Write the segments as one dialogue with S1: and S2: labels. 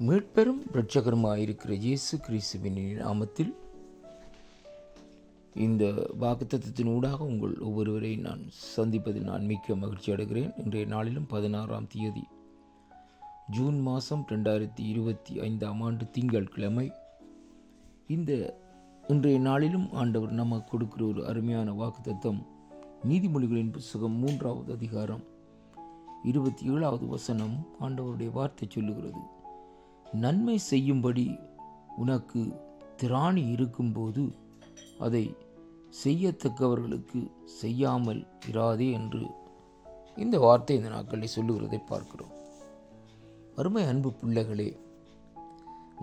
S1: மீட்பெரும் இரட்சகருமாயிருக்கிற இயேசு கிறிஸ்துவின் நாமத்தில் இந்த வாக்குத்தத்தத்தின் ஊடாக உங்கள் ஒவ்வொருவரை நான் சந்திப்பதில் நான் மிக்க மகிழ்ச்சி அடைகிறேன். இன்றைய நாளிலும் 16ஆம் தேதி ஜூன் மாதம் 2025 திங்கட்கிழமை. இந்த இன்றைய நாளிலும் ஆண்டவர் நமக்கு கொடுக்கிற ஒரு அருமையான வாக்குத்தத்தம் நீதிமொழிகளின் புத்தகம் 3வது அதிகாரம் 27வது வசனம். ஆண்டவருடைய வார்த்தை சொல்லுகிறது, நன்மை செய்யும்படி உனக்கு திராணி இருக்கும்போது அதை செய்யத்தக்கவர்களுக்கு செய்யாமல் இராதே என்று இந்த வார்த்தை இந்த நாட்களில் சொல்லுகிறதை பார்க்கிறோம். அருமை அன்பு பிள்ளைகளே,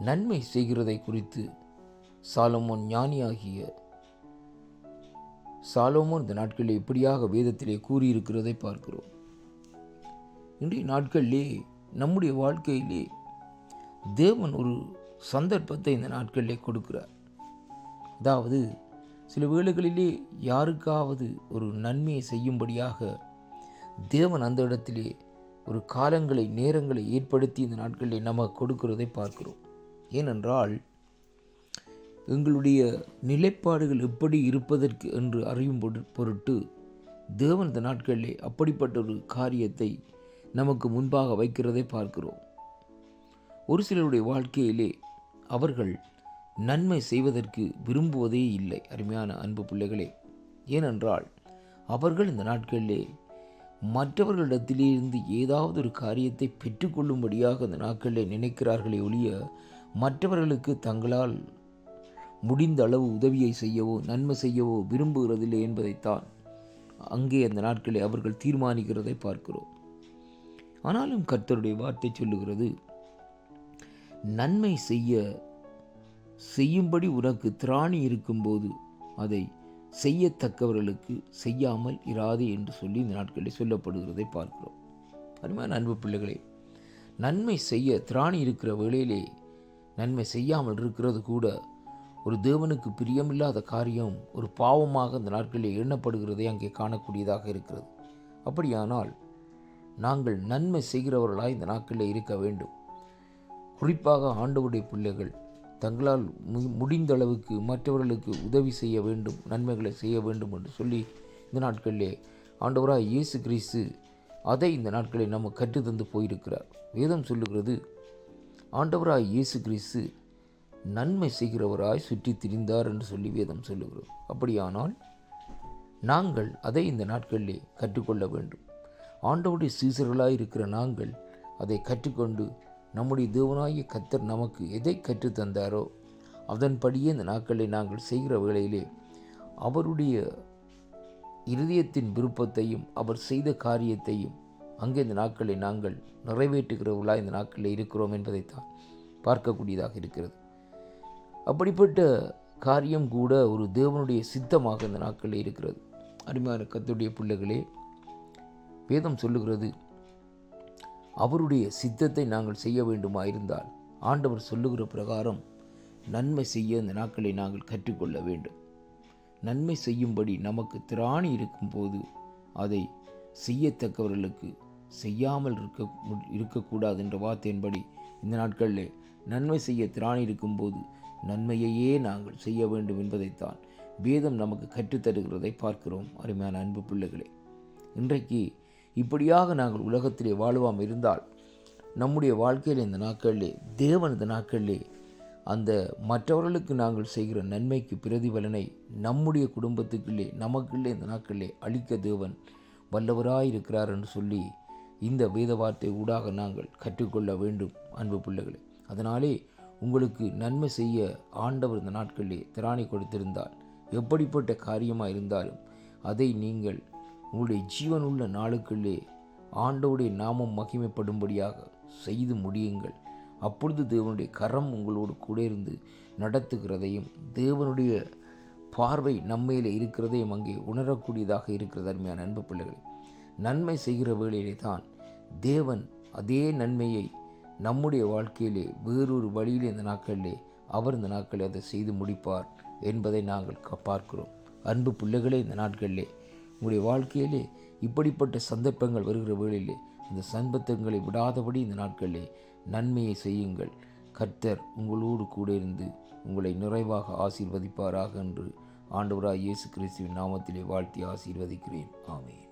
S1: நன்மை செய்கிறதை குறித்து சாலமோன் ஞானியாகிய சாலமோன் இந்த நாட்களில் இப்படியாக வேதத்திலே கூறியிருக்கிறதை பார்க்கிறோம். இன்றைய நாட்களிலே நம்முடைய வாழ்க்கையிலே தேவன் ஒரு சந்தர்ப்பத்தை இந்த நாட்களிலே கொடுக்கிறார். அதாவது சில வேளைகளிலே யாருக்காவது ஒரு நன்மையை செய்யும்படியாக தேவன் அந்த இடத்திலே ஒரு காலங்களை நேரங்களை ஏற்படுத்தி இந்த நாட்களிலே நமக்கு கொடுக்கிறதை பார்க்கிறோம். ஏனென்றால் எங்களுடைய நிலைப்பாடுகள் எப்படி இருப்பதற்கு என்று அறியும் பொருட்டு தேவன் இந்த நாட்களிலே அப்படிப்பட்ட ஒரு காரியத்தை நமக்கு முன்பாக வைக்கிறதை பார்க்கிறோம். ஒரு சிலருடைய வாழ்க்கையிலே அவர்கள் நன்மை செய்வதற்கு விரும்புவதே இல்லை. அருமையான அன்பு பிள்ளைகளே, ஏனென்றால் அவர்கள் இந்த நாட்களிலே மற்றவர்களிடத்திலிருந்து ஏதாவது ஒரு காரியத்தை பெற்றுக்கொள்ளும்படியாக இந்த நாட்களிலே நினைக்கிறார்களே ஒழிய மற்றவர்களுக்கு தங்களால் முடிந்த அளவு உதவியை செய்யவோ நன்மை செய்யவோ விரும்புகிறதில்லை என்பதைத்தான் அங்கே அந்த நாட்களிலே அவர்கள் தீர்மானிக்கிறதை பார்க்கிறோம். ஆனாலும் கர்த்தருடைய வார்த்தை சொல்லுகிறது, நன்மை செய்யும்படி உனக்கு திராணி இருக்கும்போது அதை செய்யத்தக்கவர்களுக்கு செய்யாமல் இராதே என்று சொல்லி இந்த நாட்களில் சொல்லப்படுகிறதை பார்க்கிறோம். அருமையான அன்பு பிள்ளைகளே, நன்மை செய்ய திராணி இருக்கிற வேளையிலே நன்மை செய்யாமல் இருக்கிறது கூட ஒரு தேவனுக்கு பிரியமில்லாத காரியம், ஒரு பாவமாக இந்த நாட்களில் எண்ணப்படுகிறதை அங்கே காணக்கூடியதாக இருக்கிறது. அப்படியானால் நாங்கள் நன்மை செய்கிறவர்களாய் இந்த நாட்களில் இருக்க வேண்டும். குறிப்பாக ஆண்டவருடைய பிள்ளைகள் தங்களால் முடிந்த அளவுக்கு மற்றவர்களுக்கு உதவி செய்ய வேண்டும், நன்மைகளை செய்ய வேண்டும் என்று சொல்லி இந்த நாட்களிலே ஆண்டவராய் இயேசு கிறிஸ்து அதை இந்த நாட்களில் நம்ம கற்றுத்தந்து போயிருக்கிறார். வேதம் சொல்லுகிறது, ஆண்டவராய் இயேசு கிறிஸ்து நன்மை செய்கிறவராய் சுற்றி திரிந்தார் என்று சொல்லி வேதம் சொல்லுகிறது. அப்படியானால் நாங்கள் அதை இந்த நாட்களிலே கற்றுக்கொள்ள வேண்டும். ஆண்டவருடைய சீசர்களாய் இருக்கிற நாங்கள் அதை கற்றுக்கொண்டு நம்முடைய தேவனாகிய கர்த்தர் நமக்கு எதை கற்றுத்தந்தாரோ அதன்படியே இந்த நாட்களில் நாங்கள் செய்கிற வேளையிலே அவருடைய இருதயத்தின் விருப்பத்தையும் அவர் செய்த காரியத்தையும் அங்கே இந்த நாட்களில் நாங்கள் நிறைவேற்றுகிறவர்களாக இந்த நாட்களில் இருக்கிறோம் என்பதைத்தான் பார்க்கக்கூடியதாக இருக்கிறது. அப்படிப்பட்ட காரியம் கூட ஒரு தேவனுடைய சித்தமாக இந்த நாட்களில் இருக்கிறது. அருமையான கர்த்தருடைய பிள்ளைகளே, வேதம் சொல்லுகிறது, அவருடைய சித்தத்தை நாங்கள் செய்ய வேண்டுமாயிருந்தால் ஆண்டவர் சொல்லுகிற பிரகாரம் நன்மை செய்ய இந்த நாட்களை நாங்கள் கற்றுக்கொள்ள வேண்டும். நன்மை செய்யும்படி நமக்கு திராணி இருக்கும்போது அதை செய்யத்தக்கவர்களுக்கு செய்யாமல் இருக்கக்கூடாது என்ற வார்த்தையின்படி இந்த நாட்களில் நன்மை செய்ய திராணி இருக்கும்போது நன்மையையே நாங்கள் செய்ய வேண்டும் என்பதைத்தான் வேதம் நமக்கு கற்றுத்தருகிறதை பார்க்கிறோம். அருமையான அன்பு பிள்ளைகளே, இன்றைக்கு இப்படியாக நாங்கள் உலகத்திலே வாழ்வாம் இருந்தால் நம்முடைய வாழ்க்கையில் இந்த நாட்களிலே தேவன் இந்த நாட்களிலே அந்த மற்றவர்களுக்கு நாங்கள் செய்கிற நன்மைக்கு பிரதிபலனை நம்முடைய குடும்பத்துக்குள்ளே நமக்குள்ளே இந்த நாட்களிலே அளிக்க தேவன் வல்லவராயிருக்கிறார் என்று சொல்லி இந்த வேத வார்த்தை ஊடாக நாங்கள் கற்றுக்கொள்ள வேண்டும். அன்பு பிள்ளைகளே, அதனாலே உங்களுக்கு நன்மை செய்ய ஆண்டவர் இந்த நாட்களிலே திராணி கொடுத்திருந்தால் எப்படிப்பட்ட காரியமாக இருந்தாலும் அதை நீங்கள் உங்களுடைய ஜீவனுள்ள நாளுக்குள்ளே ஆண்டவருடைய நாமம் மகிமைப்படும்படியாக செய்து முடியுங்கள். அப்பொழுது தேவனுடைய கரம் உங்களோடு கூட இருந்து நடத்துகிறதையும் தேவனுடைய பார்வை நம்மையில் இருக்கிறதையும் அங்கே உணரக்கூடியதாக இருக்கிறது. அருமையான அன்பு பிள்ளைகளை, நன்மை செய்கிற வேளையிலே தான் தேவன் அதே நன்மையை நம்முடைய வாழ்க்கையிலே வேறொரு வழியிலே இந்த நாட்களிலே அவர் இந்த நாட்களில் அதை செய்து முடிப்பார் என்பதை நாங்கள் பார்க்கிறோம். அன்பு பிள்ளைகளே, இந்த நாட்களிலே உங்களுடைய வாழ்க்கையிலே இப்படிப்பட்ட சந்தர்ப்பங்கள் வருகிற வேளையிலே அந்த சந்தர்ப்பங்களை விடாதபடி இந்த நாட்களிலே நன்மையை செய்யுங்கள். கர்த்தர் உங்களோடு கூட இருந்து உங்களை நிறைவாக ஆசீர்வதிப்பாராக என்று ஆண்டவராய் இயேசு கிறிஸ்துவின் நாமத்திலே வாழ்த்தி ஆசீர்வதிக்கிறேன். ஆமென்.